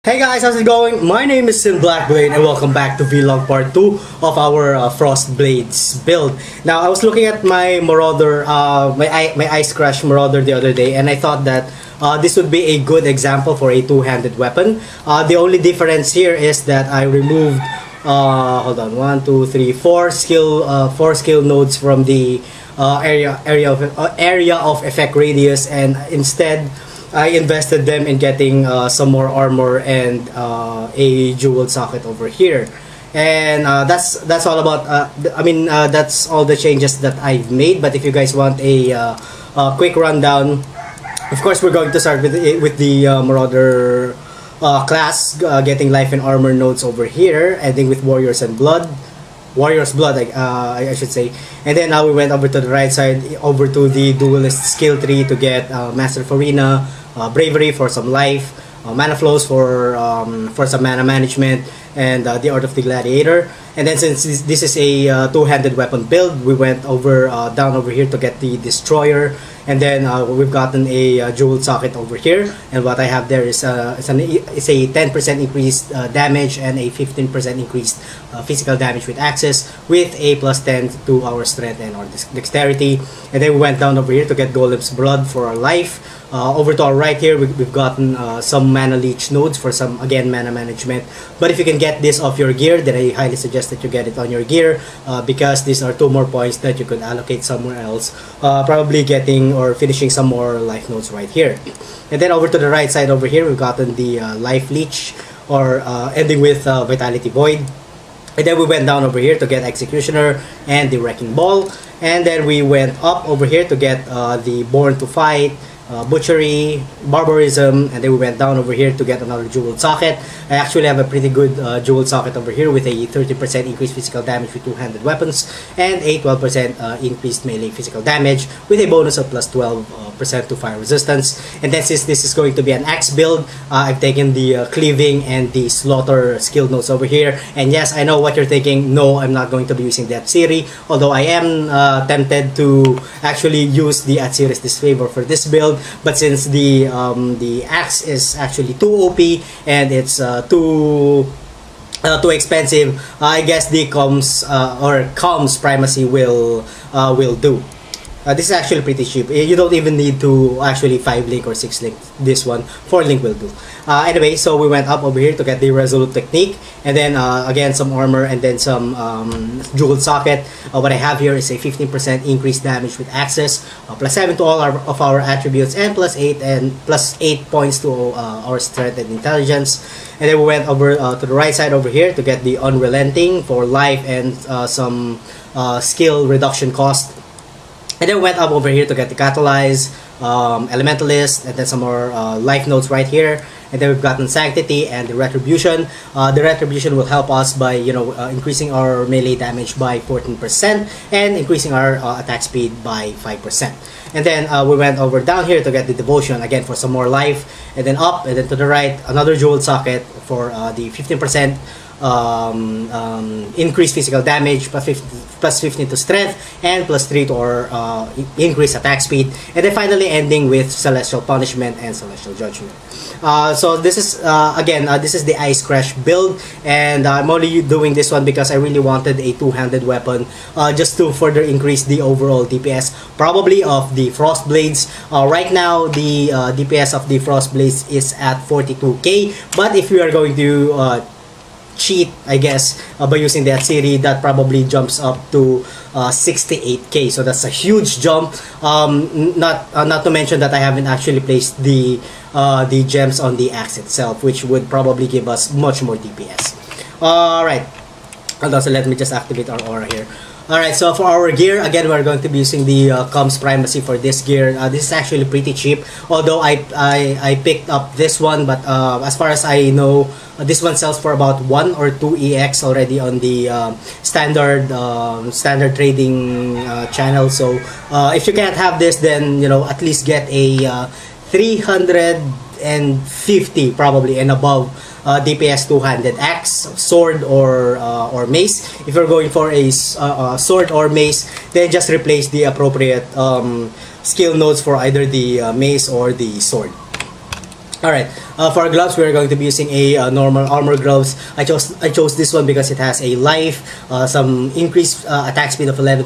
Hey guys, how's it going? My name is Blackblade and welcome back to Vlog Part 2 of our Frostblades build. Now, I was looking at my Marauder, my Ice Crash Marauder the other day, and I thought that this would be a good example for a two-handed weapon. The only difference here is that I removed, hold on, 1, 2, 3, 4 skill nodes from the area of effect radius, and instead I invested them in getting some more armor and a jeweled socket over here, and that's all about. That's all the changes that I've made. But if you guys want a quick rundown, of course we're going to start with the Marauder class, getting life and armor nodes over here, ending with Warrior's Blood, I should say. And then we went over to the right side, over to the Duelist skill tree to get Master of Arena, Bravery for some life, Mana Flows for some mana management, and the Art of the Gladiator. And then since this is a two-handed weapon build, we went down over here to get the Destroyer. And then we've gotten a jeweled socket over here, and what I have there is it's a 10% increased damage and a 15% increased physical damage with access, with a +10 to our strength and our dexterity. And then we went down over here to get Golem's Blood for our life. Over to our right here, we've gotten some mana leech nodes for some, again, mana management. But if you can get this off your gear, then I highly suggest that you get it on your gear, because these are 2 more points that you could allocate somewhere else, probably getting or finishing some more life nodes right here. And then over to the right side over here, we've gotten the life leech, or ending with Vitality Void. And then we went down over here to get Executioner and the Wrecking Ball. And then we went up over here to get the Born to Fight, Butchery, Barbarism, and then we went down over here to get another jeweled socket. I actually have a pretty good jeweled socket over here with a 30% increased physical damage with two-handed weapons and a 12% increased melee physical damage with a bonus of +12% to fire resistance. And then since this is going to be an axe build, I've taken the cleaving and the slaughter skill nodes over here. And yes, I know what you're thinking. No, I'm not going to be using the Atsiri, although I am tempted to actually use the Atsiri's Disfavor for this build. But since the axe is actually too OP and it's too expensive, I guess the Kaom's Primacy will do. This is actually pretty cheap. You don't even need to actually 5-link or 6-link this one. 4-link will do. Anyway, so we went up over here to get the Resolute Technique, and then again some armor, and then some jeweled socket. What I have here is a 15% increased damage with access, +7 to all of our attributes, and +8 points to our strength and intelligence. And then we went over to the right side over here to get the Unrelenting for life and some skill reduction cost. And then we went up over here to get the Catalyze, Elementalist, and then some more life nodes right here. And then we've gotten Sanctity and the Retribution. The Retribution will help us by, increasing our melee damage by 14% and increasing our attack speed by 5%. And then we went over down here to get the Devotion, again for some more life. And then up, and then to the right, another jeweled socket for the 15% increased physical damage, +15 to strength, and +3 to our increased attack speed. And then finally ending with Celestial Punishment and Celestial Judgment. So this is this is the Ice Crash build, and I'm only doing this one because I really wanted a two-handed weapon, just to further increase the overall DPS probably of the Frostblades. Right now the DPS of the Frostblades is at 42k, but if we are going to cheat, I guess, by using the Atsiri, that probably jumps up to 68k, so that's a huge jump. Not to mention that I haven't actually placed the gems on the axe itself, which would probably give us much more DPS. Alright, so let me just activate our aura here. Alright, so for our gear, again, we're going to be using the Kaom's Primacy for this gear. This is actually pretty cheap, although I picked up this one, but as far as I know, this one sells for about 1 or 2 EX already on the standard trading channel. So if you can't have this, then at least get a 350 probably and above DPS two-handed axe, sword, or mace. If you're going for a sword or mace, then just replace the appropriate skill nodes for either the mace or the sword. Alright, for our gloves, we're going to be using a normal armor gloves. I chose this one because it has a life, some increased attack speed of 11%.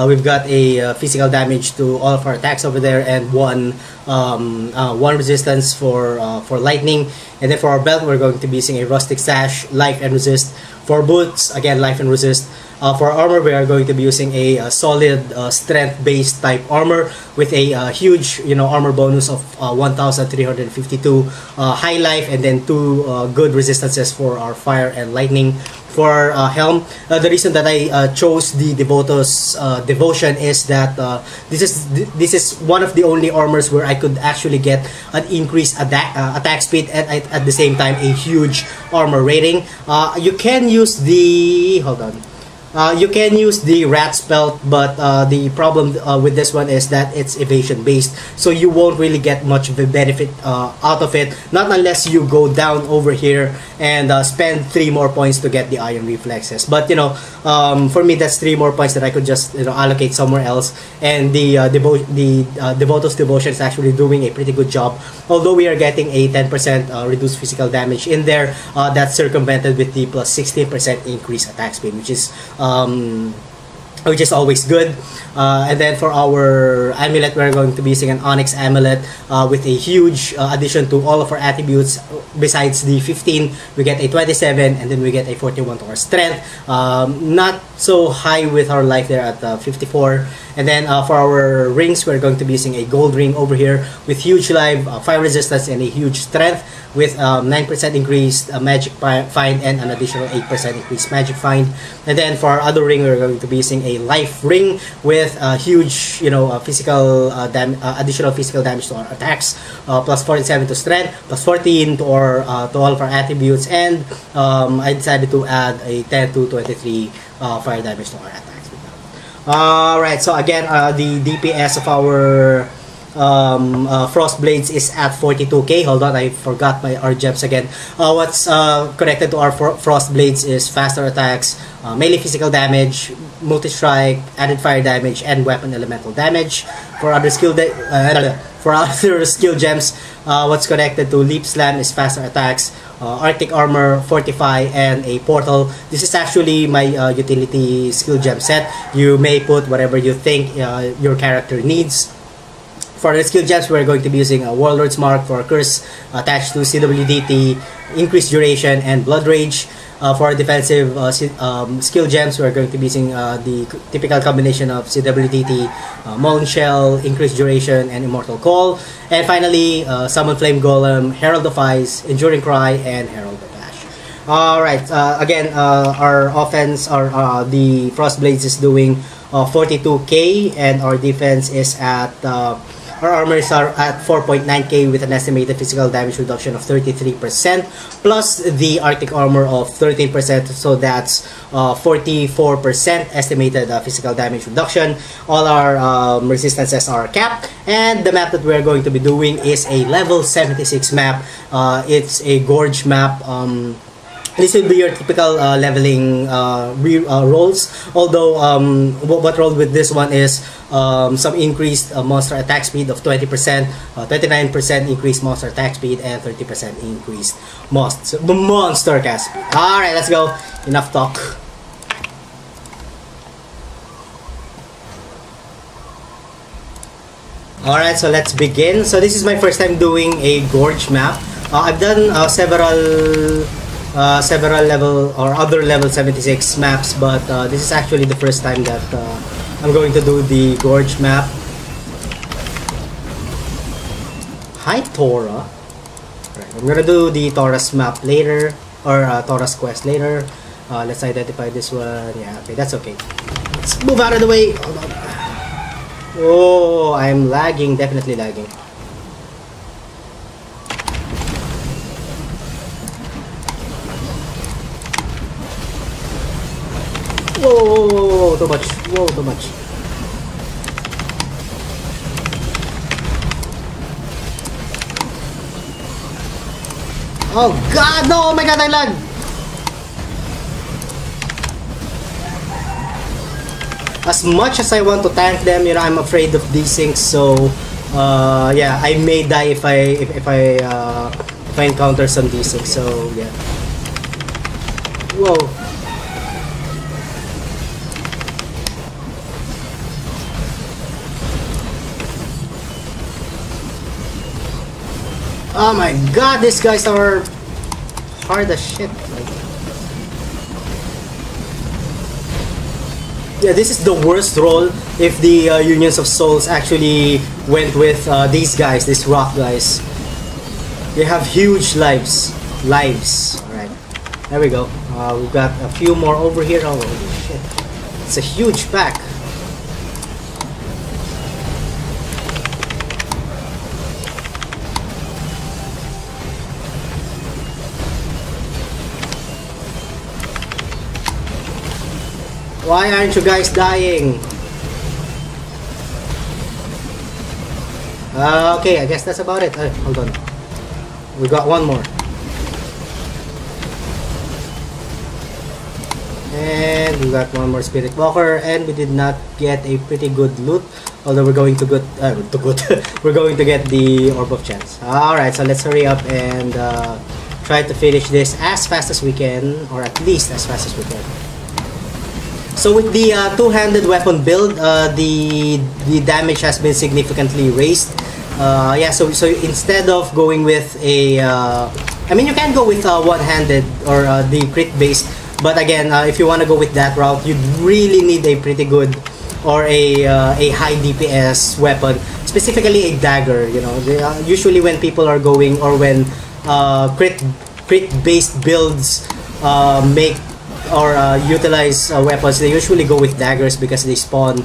We've got a physical damage to all of our attacks over there, and one resistance for lightning. And then for our belt, we're going to be using a rustic sash, life and resist. For boots, again, life and resist. For armor, we are going to be using a solid strength-based type armor with a huge, armor bonus of 1,352 high life, and then 2 good resistances for our fire and lightning. For helm, the reason that I chose the Devoto's devotion is that this is one of the only armors where I could actually get an increased attack speed and at the same time a huge armor rating. You can use the you can use the rat's belt, but the problem with this one is that it's evasion based, so you won't really get much of a benefit out of it, not unless you go down over here and spend 3 more points to get the iron reflexes. But for me, that's 3 more points that I could just allocate somewhere else, and the Devoto's devotion is actually doing a pretty good job. Although we are getting a 10% reduced physical damage in there, that's circumvented with the plus 16% increased attack speed, which is always good. And then for our amulet, we're going to be using an onyx amulet with a huge addition to all of our attributes. Besides the 15, we get a 27, and then we get a 41 to our strength. Not so high with our life there at 54. And then for our rings, we're going to be using a gold ring over here with huge life, fire resistance, and a huge strength with 9% increased magic find and an additional 8% increased magic find. And then for our other ring, we're going to be using a life ring with huge, physical additional physical damage to our attacks, plus 47 to strength, plus 14 to all of our attributes, and I decided to add a 10 to 23 fire damage to our attacks. Alright, so again, the DPS of our Frost Blades is at 42k. Hold on, I forgot our gems again. What's connected to our Frost Blades is faster attacks, melee physical damage, multi-strike, added fire damage, and weapon elemental damage. For other skill gems, what's connected to Leap Slam is faster attacks, Arctic Armor, Fortify, and a Portal. This is actually my utility skill gem set. You may put whatever you think your character needs. For the skill gems, we're going to be using a Warlord's Mark for Curse attached to CWDT, Increased Duration, and Blood Rage. For our defensive skill gems, we're going to be using the typical combination of CWDT, Molten Shell, Increased Duration, and Immortal Call. And finally, Summon Flame Golem, Herald of Ice, Enduring Cry, and Herald of Ash. Alright, again, our offense, the Frost Blades is doing 42k, and our defense is at our armors are at 4.9k with an estimated physical damage reduction of 33%, plus the Arctic Armor of 13%, so that's 44% estimated physical damage reduction. All our resistances are capped, and the map that we're going to be doing is a level 76 map. It's a Gorge map. This will be your typical leveling rolls, although what rolled with this one is some increased monster attack speed of 20%, 29% increased monster attack speed, and 30% increased monster cast speed. Alright, let's go. Enough talk. Alright, so let's begin. So this is my first time doing a Gorge map. I've done several level or other level 76 maps, but this is actually the first time that I'm going to do the Gorge map. Hi Tora. Right, I'm gonna do the Taurus map later, or Taurus quest later. Let's identify this one. Yeah, okay, that's okay. Let's move out of the way. Hold on. Oh, I'm lagging, definitely lagging. Whoa, too much. Whoa, too much. Oh god, no! Oh my god, I lag! As much as I want to tank them, I'm afraid of these things, so Yeah, I may die if I encounter some D6. So yeah. Whoa. Oh my god, these guys are hard as shit. Yeah, this is the worst roll if the Unions of Souls actually went with these guys, these rock guys. They have huge lives. Alright, there we go. We've got a few more over here. Oh, holy shit. It's a huge pack. Why aren't you guys dying? Okay, I guess that's about it. Hold on. We got one more. And we got one more Spirit Walker, and we did not get a pretty good loot. Although we're going to get we're going to get the Orb of Chance. Alright, so let's hurry up and try to finish this as fast as we can, or at least as fast as we can. So with the two-handed weapon build, the damage has been significantly raised. Yeah, so instead of going with a, I mean, you can go with one-handed or the crit based, but again, if you want to go with that route, you really need a pretty good or a high DPS weapon, specifically a dagger. You know, usually when people are going, or when crit based builds make or utilize weapons, they usually go with daggers because they spawn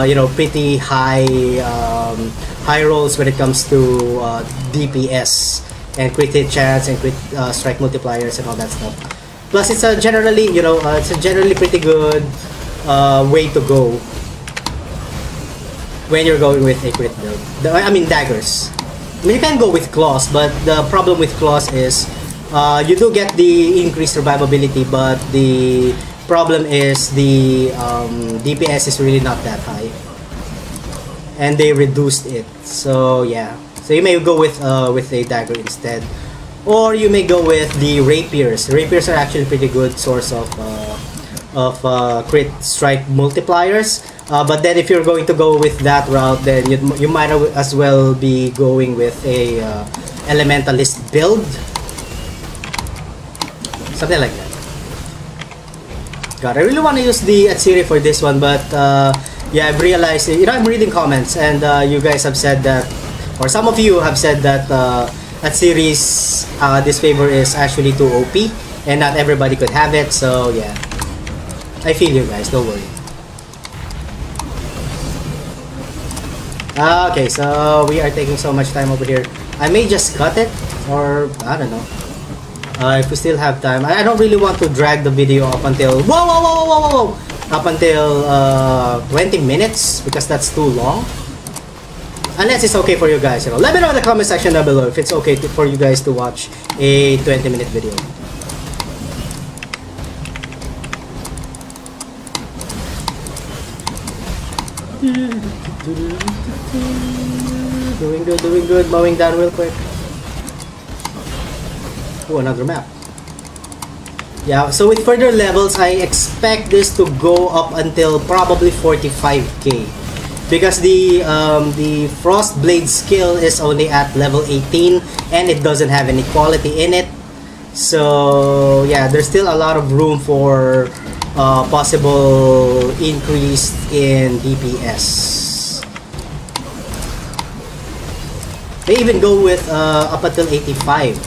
you know, pretty high rolls when it comes to DPS and crit hit chance and crit strike multipliers and all that stuff. Plus it's a generally, you know, it's a generally pretty good way to go when you're going with a crit build. I mean daggers. I mean, you can go with claws, but the problem with claws is you do get the increased survivability, but the problem is the DPS is really not that high, and they reduced it. So yeah, so you may go with a dagger instead, or you may go with the rapiers. Rapiers are actually pretty good source of crit strike multipliers. But then if you're going to go with that route, then you might as well be going with a elementalist build. Something like that. God, I really want to use the Atsiri for this one, but yeah, I've realized, you know, I'm reading comments, and you guys have said that, or some of you have said that Atsiri's disfavor is actually too OP, and not everybody could have it, so yeah. I feel you guys, don't worry. Okay, so we are taking so much time over here. I may just cut it, or I don't know. If we still have time. I don't really want to drag the video up until up until 20 minutes, because that's too long. Unless it's okay for you guys, you know. Let me know in the comment section down below if it's okay for you guys to watch a 20-minute video. Doing good, mowing down real quick. Oh, another map. Yeah, so with further levels, I expect this to go up until probably 45k, because the Frostblade skill is only at level 18 and it doesn't have any quality in it. So yeah, there's still a lot of room for possible increase in DPS. They even go with up until 85.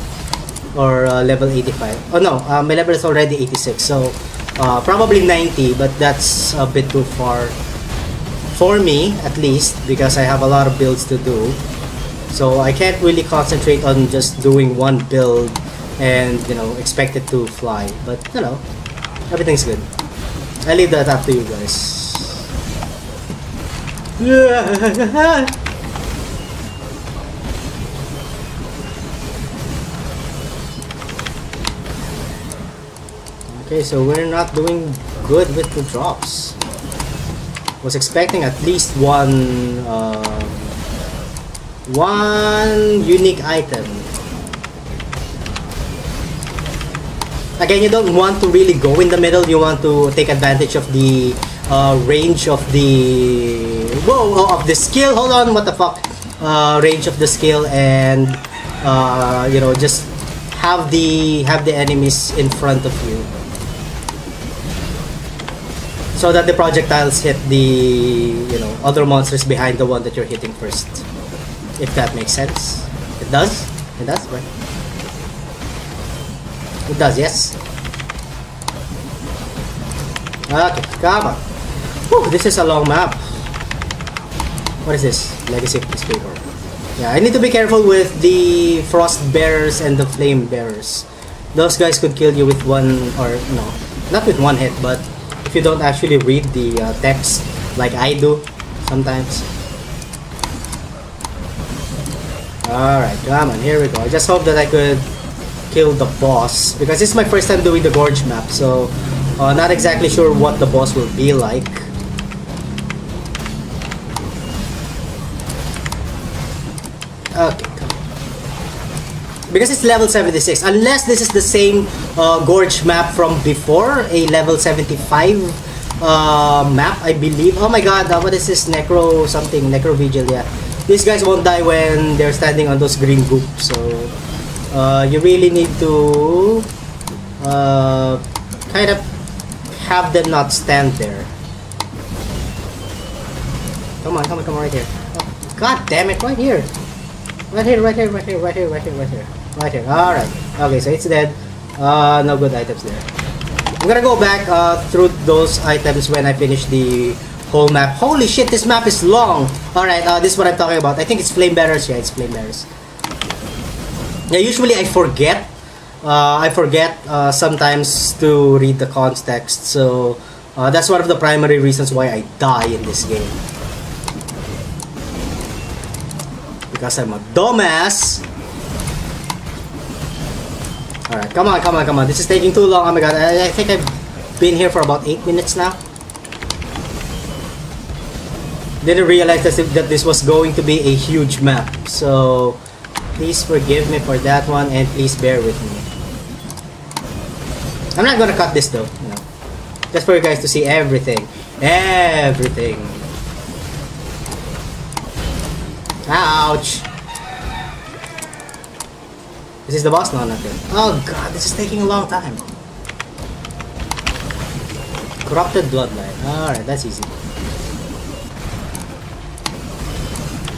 Or level 85. Oh no, my level is already 86, so probably 90, but that's a bit too far for me, at least, because I have a lot of builds to do. So I can't really concentrate on just doing one build and, you know, expect it to fly. But, you know, everything's good. I leave that up to you guys. Okay, so we're not doing good with the drops. Was expecting at least one One unique item. Again, you don't want to really go in the middle. You want to take advantage of the range of the of the skill. Hold on, what the fuck? Range of the skill, and you know, just have the enemies in front of you, so that the projectiles hit the, you know, other monsters behind the one that you're hitting first. If that makes sense. It does? It does, right? It does, yes. Okay, come on. Whew, this is a long map. What is this? Legacy of Peace Favor. Yeah, I need to be careful with the Frost Bearers and the Flame Bearers. Those guys could kill you with one, or no, not with one hit, but if you don't actually read the text, like I do sometimes. Alright, come on, here we go. I just hope that I could kill the boss, because this is my first time doing the Gorge map, so not exactly sure what the boss will be like. Okay, come on. Because it's level 76, unless this is the same Gorge map from before, a level 75 map, I believe. Oh my god, what is this? Necro something, Necro Vigil, yeah. These guys won't die when they're standing on those green goops, so you really need to kind of have them not stand there. Come on, come on, come on, right here. Oh, god damn it, right here. Right here, right here, right here, right here, right here, right here. Right here, alright. Okay, so it's dead. No good items there. I'm gonna go back through those items when I finish the whole map. Holy shit, this map is long. Alright, this is what I'm talking about. I think it's Flame Bearers. Yeah, it's Flame Bearers. Yeah, usually I forget. Sometimes to read the context. So that's one of the primary reasons why I die in this game. Because I'm a dumbass. Alright, come on, come on, come on. This is taking too long. Oh my god, I think I've been here for about 8 minutes now. Didn't realize that this was going to be a huge map, so please forgive me for that one, and please bear with me. I'm not gonna cut this though, you know, just for you guys to see everything. Ouch! This is the boss? No, not good. Oh god, this is taking a long time. Corrupted Bloodline. Alright, that's easy.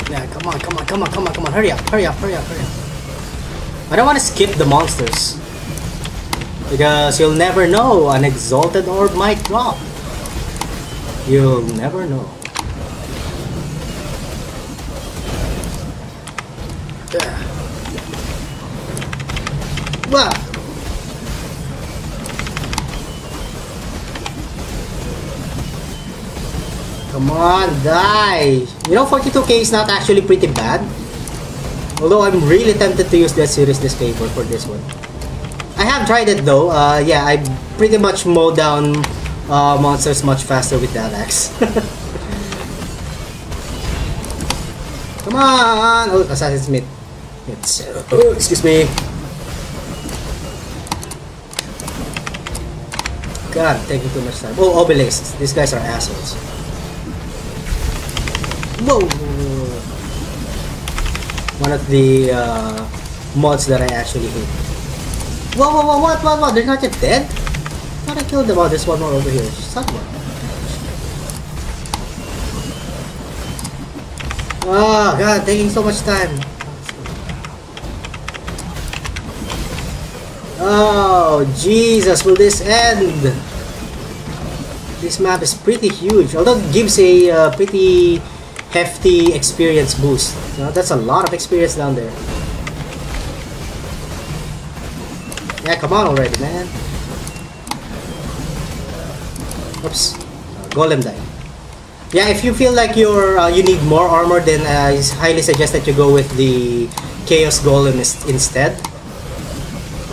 Yeah, come on, come on, come on, come on, come on. Hurry up, hurry up, hurry up, hurry up. I don't want to skip the monsters, because you'll never know. An exalted orb might drop. You'll never know. Wow. Come on, die! You know, 42k is not actually pretty bad. Although I'm really tempted to use that seriousness favor for this one. I have tried it though. Yeah, I pretty much mow down monsters much faster with that axe. Come on! Oh, Assassin's Myth. Oh, excuse me. God, taking too much time. Oh, obelisks. These guys are assholes. Whoa! One of the mods that I actually hate. Whoa, whoa, whoa, what? They're not yet dead? I thought I killed them. Oh, there's one more over here. Somewhere. Oh, God, taking so much time. Oh, Jesus, will this end? This map is pretty huge, although it gives a pretty hefty experience boost. You know, that's a lot of experience down there. Yeah, come on already, man. Oops. Golem died. Yeah, if you feel like you need more armor, then I highly suggest that you go with the Chaos Golem instead.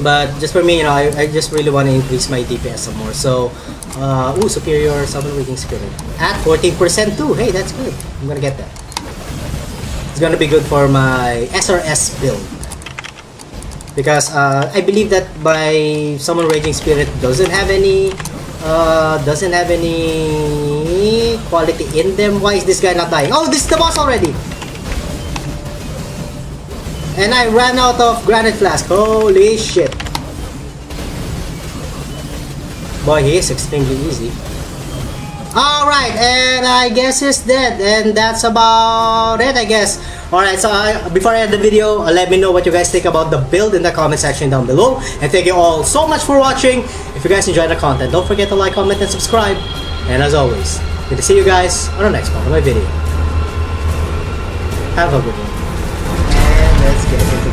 But just for me, you know, I just really want to increase my DPS some more. So, ooh, Superior Summon Waiting Spirit. At 14% too. Hey, that's good. I'm gonna get that. It's gonna be good for my SRS build. Because I believe that my Summon Raging Spirit doesn't have any quality in them. Why is this guy not dying? Oh, this is the boss already! And I ran out of Granite Flask. Holy shit. Boy, he is extremely easy. Alright, and I guess he's dead. And that's about it, I guess. Alright, so before I end the video, let me know what you guys think about the build in the comment section down below. And thank you all so much for watching. If you guys enjoyed the content, don't forget to like, comment, and subscribe. And as always, good to see you guys on the next part of my video. Have a good one. And let's get into